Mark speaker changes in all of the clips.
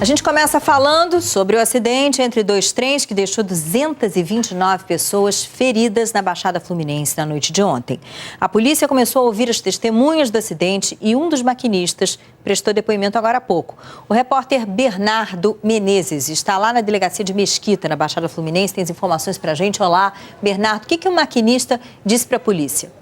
Speaker 1: A gente começa falando sobre o acidente entre dois trens que deixou 229 pessoas feridas na Baixada Fluminense na noite de ontem. A polícia começou a ouvir as testemunhas do acidente e um dos maquinistas prestou depoimento agora há pouco. O repórter Bernardo Menezes está lá na delegacia de Mesquita, na Baixada Fluminense. Tem as informações para a gente. Olá, Bernardo. O que o maquinista disse para a polícia?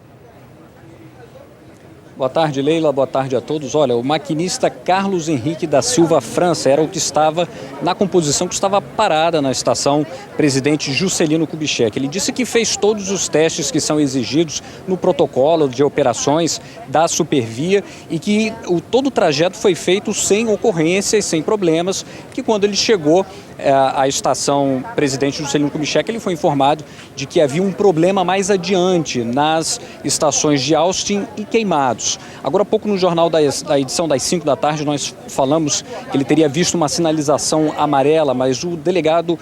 Speaker 2: Boa tarde, Leila. Boa tarde a todos. Olha, o maquinista Carlos Henrique da Silva França era o que estava na composição, que estava parada na estação Presidente Juscelino Kubitschek. Ele disse que fez todos os testes que são exigidos no protocolo de operações da Supervia e que todo o trajeto foi feito sem ocorrências, sem problemas, que quando ele chegou à estação Presidente Juscelino Kubitschek, ele foi informado de que havia um problema mais adiante nas estações de Austin e Queimados. Agora há pouco no jornal da edição das 5 da tarde nós falamos que ele teria visto uma sinalização amarela, mas o delegado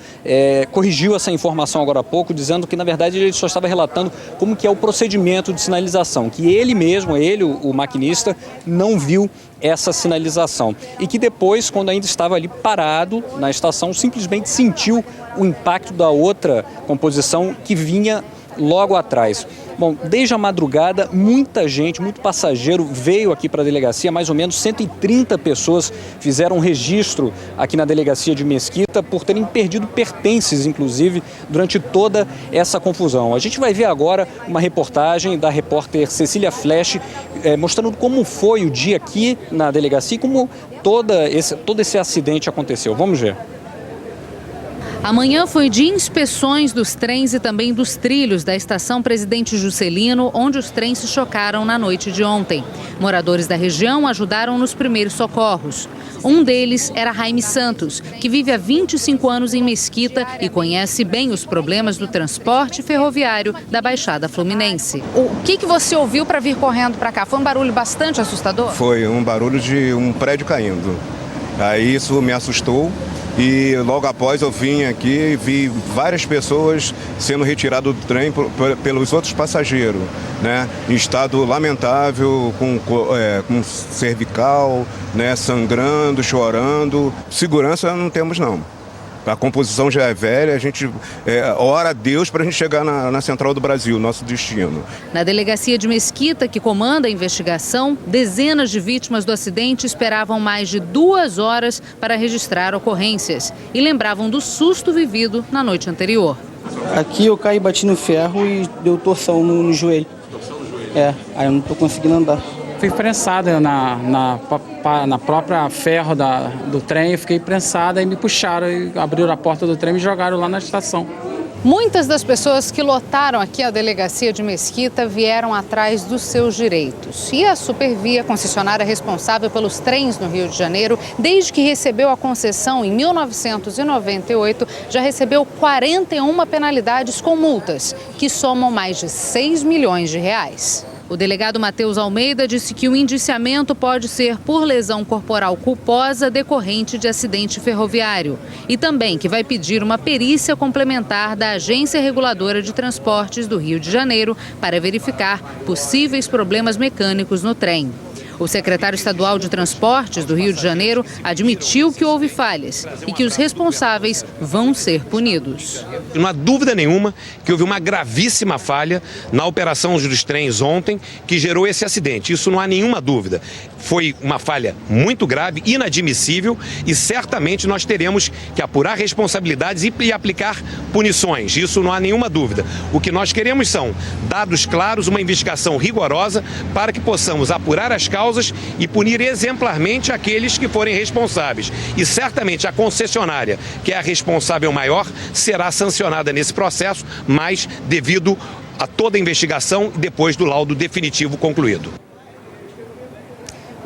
Speaker 2: corrigiu essa informação agora há pouco, dizendo que na verdade ele só estava relatando como que é o procedimento de sinalização, que ele mesmo, o maquinista, não viu essa sinalização e que depois, quando ainda estava ali parado na estação, simplesmente sentiu o impacto da outra composição que vinha logo atrás. Bom, desde a madrugada, muita gente, muito passageiro veio aqui para a delegacia, mais ou menos 130 pessoas fizeram registro aqui na delegacia de Mesquita por terem perdido pertences, inclusive, durante toda essa confusão. A gente vai ver agora uma reportagem da repórter Cecília Flesch, mostrando como foi o dia aqui na delegacia e como todo esse acidente aconteceu. Vamos ver.
Speaker 3: Amanhã foi de inspeções dos trens e também dos trilhos da estação Presidente Juscelino, onde os trens se chocaram na noite de ontem. Moradores da região ajudaram nos primeiros socorros. Um deles era Jaime Santos, que vive há 25 anos em Mesquita e conhece bem os problemas do transporte ferroviário da Baixada Fluminense. O que você ouviu para vir correndo para cá? Foi um barulho bastante assustador?
Speaker 4: Foi um barulho de um prédio caindo. Aí isso me assustou. E logo após eu vim aqui e vi várias pessoas sendo retiradas do trem pelos outros passageiros, né? Em estado lamentável, com cervical, né? Sangrando, chorando. Segurança não temos não. A composição já é velha, a gente ora a Deus para a gente chegar na Central do Brasil, nosso destino.
Speaker 3: Na delegacia de Mesquita, que comanda a investigação, dezenas de vítimas do acidente esperavam mais de 2 horas para registrar ocorrências e lembravam do susto vivido na noite anterior.
Speaker 5: Aqui eu caí, bati no ferro e deu torção no joelho. Aí eu não estou conseguindo andar.
Speaker 6: Fui prensada na própria ferro do trem, eu fiquei prensada e me puxaram e abriram a porta do trem e me jogaram lá na estação.
Speaker 3: Muitas das pessoas que lotaram aqui a delegacia de Mesquita vieram atrás dos seus direitos. E a Supervia, concessionária responsável pelos trens no Rio de Janeiro, desde que recebeu a concessão em 1998, já recebeu 41 penalidades com multas, que somam mais de 6 milhões de reais. O delegado Matheus Almeida disse que o indiciamento pode ser por lesão corporal culposa decorrente de acidente ferroviário e também que vai pedir uma perícia complementar da Agência Reguladora de Transportes do Rio de Janeiro para verificar possíveis problemas mecânicos no trem. O secretário estadual de Transportes do Rio de Janeiro admitiu que houve falhas e que os responsáveis vão ser punidos.
Speaker 7: Não há dúvida nenhuma que houve uma gravíssima falha na operação dos trens ontem que gerou esse acidente. Isso não há nenhuma dúvida. Foi uma falha muito grave, inadmissível e certamente nós teremos que apurar responsabilidades e aplicar punições. Isso não há nenhuma dúvida. O que nós queremos são dados claros, uma investigação rigorosa para que possamos apurar as causas e punir exemplarmente aqueles que forem responsáveis. E certamente a concessionária, que é a responsável maior, será sancionada nesse processo, mas devido a toda a investigação e depois do laudo definitivo concluído.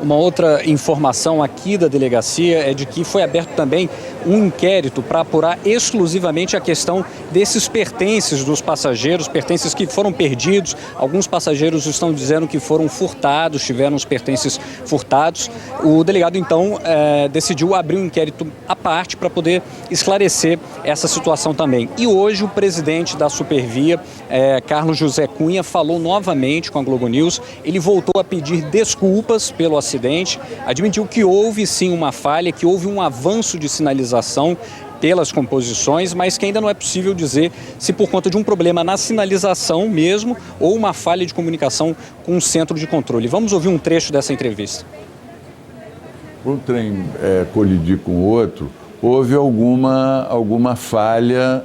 Speaker 2: Uma outra informação aqui da delegacia é de que foi aberto também um inquérito para apurar exclusivamente a questão desses pertences dos passageiros, pertences que foram perdidos. Alguns passageiros estão dizendo que foram furtados, tiveram os pertences furtados. O delegado, então, decidiu abrir um inquérito à parte para poder esclarecer essa situação também. E hoje o presidente da Supervia, Carlos José Cunha, falou novamente com a Globo News. Ele voltou a pedir desculpas pelo acidente acidente, admitiu que houve sim uma falha, que houve um avanço de sinalização pelas composições, mas que ainda não é possível dizer se por conta de um problema na sinalização mesmo ou uma falha de comunicação com o centro de controle. Vamos ouvir um trecho dessa entrevista.
Speaker 8: Para um trem colidir com o outro, houve alguma falha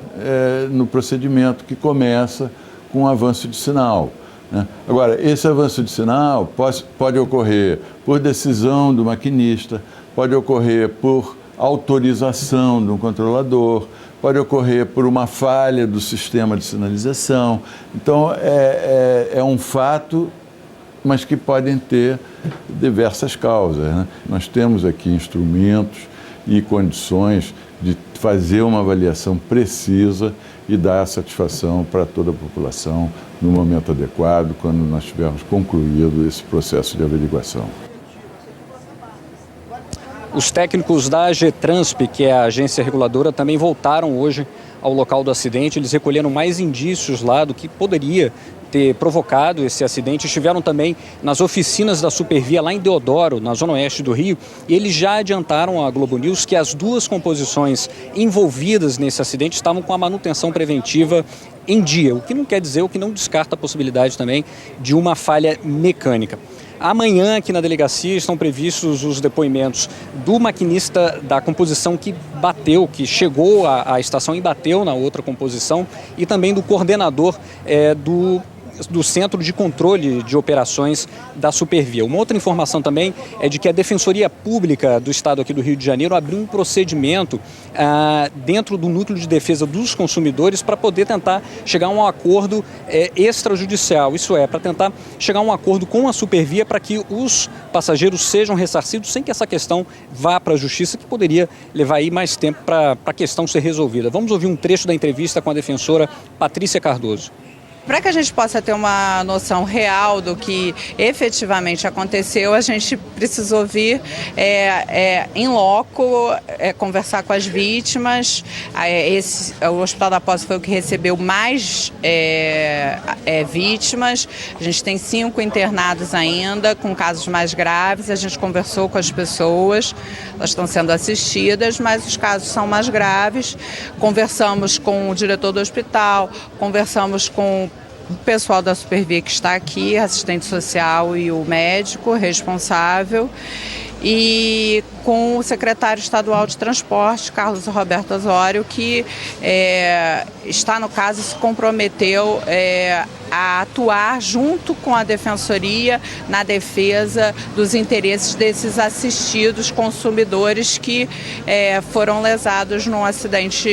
Speaker 8: no procedimento que começa com um avanço de sinal, né? Agora, esse avanço de sinal pode ocorrer por decisão do maquinista, pode ocorrer por autorização de um controlador, pode ocorrer por uma falha do sistema de sinalização. Então, é um fato, mas que podem ter diversas causas, né? Nós temos aqui instrumentos e condições de fazer uma avaliação precisa e dar satisfação para toda a população no momento adequado, quando nós tivermos concluído esse processo de averiguação.
Speaker 2: Os técnicos da AGETRANSP, que é a agência reguladora, também voltaram hoje ao local do acidente. Eles recolheram mais indícios lá do que poderia ter provocado esse acidente. Estiveram também nas oficinas da Supervia lá em Deodoro, na zona oeste do Rio, e eles já adiantaram à Globo News que as duas composições envolvidas nesse acidente estavam com a manutenção preventiva em dia, o que não quer dizer, o que não descarta a possibilidade também de uma falha mecânica. Amanhã, aqui na delegacia, estão previstos os depoimentos do maquinista da composição que bateu, que chegou à estação e bateu na outra composição, e também do coordenador do Centro de Controle de Operações da Supervia. Uma outra informação também é de que a Defensoria Pública do Estado aqui do Rio de Janeiro abriu um procedimento dentro do Núcleo de Defesa dos Consumidores para poder tentar chegar a um acordo extrajudicial, isso é, para tentar chegar a um acordo com a Supervia para que os passageiros sejam ressarcidos sem que essa questão vá para a Justiça, que poderia levar aí mais tempo para a questão ser resolvida. Vamos ouvir um trecho da entrevista com a defensora Patrícia Cardoso.
Speaker 9: Para que a gente possa ter uma noção real do que efetivamente aconteceu, a gente precisou vir em loco, conversar com as vítimas. O Hospital da Posse foi o que recebeu mais vítimas. A gente tem 5 internados ainda, com casos mais graves. A gente conversou com as pessoas, elas estão sendo assistidas, mas os casos são mais graves. Conversamos com o diretor do hospital, conversamos com o pessoal da Supervia que está aqui, assistente social e o médico responsável, e com o secretário estadual de transporte, Carlos Roberto Osório, que está no caso, se comprometeu a atuar junto com a Defensoria na defesa dos interesses desses assistidos consumidores que foram lesados num acidente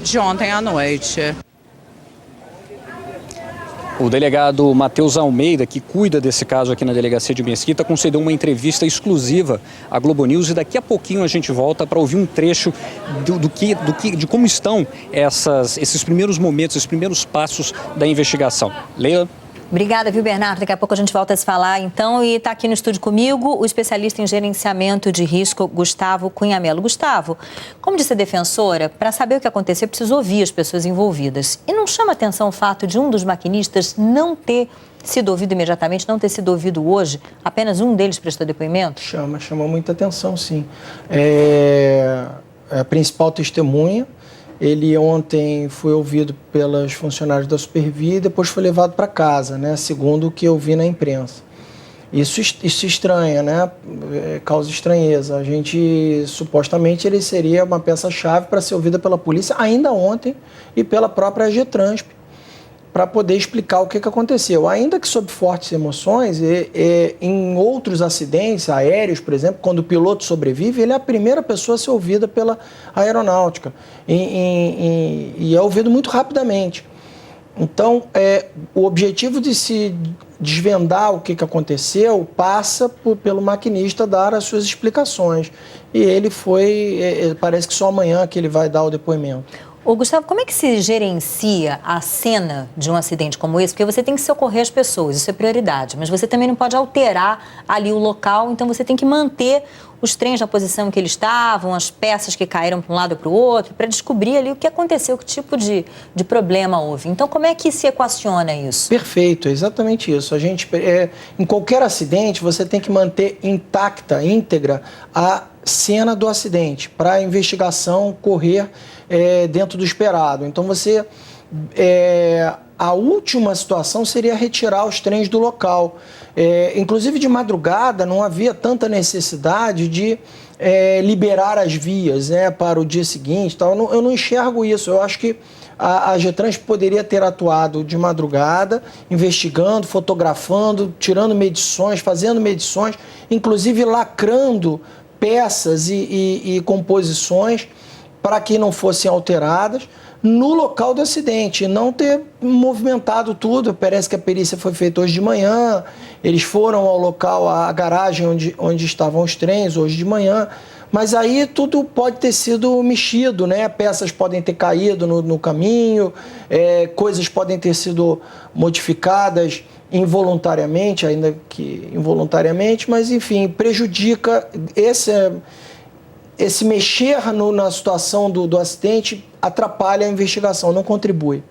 Speaker 9: de ontem à noite.
Speaker 2: O delegado Matheus Almeida, que cuida desse caso aqui na delegacia de Mesquita, concedeu uma entrevista exclusiva à Globo News, e daqui a pouquinho a gente volta para ouvir um trecho de como estão esses primeiros momentos, esses primeiros passos da investigação. Leila?
Speaker 1: Obrigada, viu, Bernardo? Daqui a pouco a gente volta a se falar, então. E está aqui no estúdio comigo o especialista em gerenciamento de risco, Gustavo Cunha Mello. Gustavo, como disse a defensora, para saber o que aconteceu, precisa ouvir as pessoas envolvidas. E não chama atenção o fato de um dos maquinistas não ter sido ouvido imediatamente, não ter sido ouvido hoje? Apenas um deles prestou depoimento?
Speaker 5: Chama muita atenção, sim. A principal testemunha, ele ontem foi ouvido pelas funcionárias da Supervia e depois foi levado para casa, né? Segundo o que eu vi na imprensa. Isso estranha, né? Causa estranheza. Supostamente, ele seria uma peça-chave para ser ouvida pela polícia ainda ontem e pela própria AGETRANSP, para poder explicar o que aconteceu. Ainda que sob fortes emoções, em outros acidentes aéreos, por exemplo, quando o piloto sobrevive, ele é a primeira pessoa a ser ouvida pela aeronáutica e é ouvido muito rapidamente. Então, o objetivo de se desvendar o que aconteceu passa pelo maquinista dar as suas explicações. E ele parece que só amanhã que ele vai dar o depoimento.
Speaker 1: Ô, Gustavo, como é que se gerencia a cena de um acidente como esse? Porque você tem que socorrer as pessoas, isso é prioridade, mas você também não pode alterar ali o local, então você tem que manter os trens na posição que eles estavam, as peças que caíram para um lado ou para o outro, para descobrir ali o que aconteceu, que tipo de problema houve. Então, como é que se equaciona isso?
Speaker 5: Perfeito, é exatamente isso. A gente, em qualquer acidente, você tem que manter intacta, íntegra, a cena do acidente, para a investigação correr dentro do esperado. Então, a última situação seria retirar os trens do local. Inclusive, de madrugada, não havia tanta necessidade de liberar as vias, né, para o dia seguinte. Então, eu não enxergo isso. Eu acho que a Getrans poderia ter atuado de madrugada, investigando, fotografando, tirando medições, fazendo medições, inclusive lacrando peças e composições para que não fossem alteradas no local do acidente, não ter movimentado tudo. Parece que a perícia foi feita hoje de manhã, eles foram ao local, à garagem onde estavam os trens hoje de manhã, mas aí tudo pode ter sido mexido, né? Peças podem ter caído no caminho, coisas podem ter sido modificadas involuntariamente, ainda que involuntariamente, mas enfim, prejudica esse mexer na situação do acidente, atrapalha a investigação, não contribui.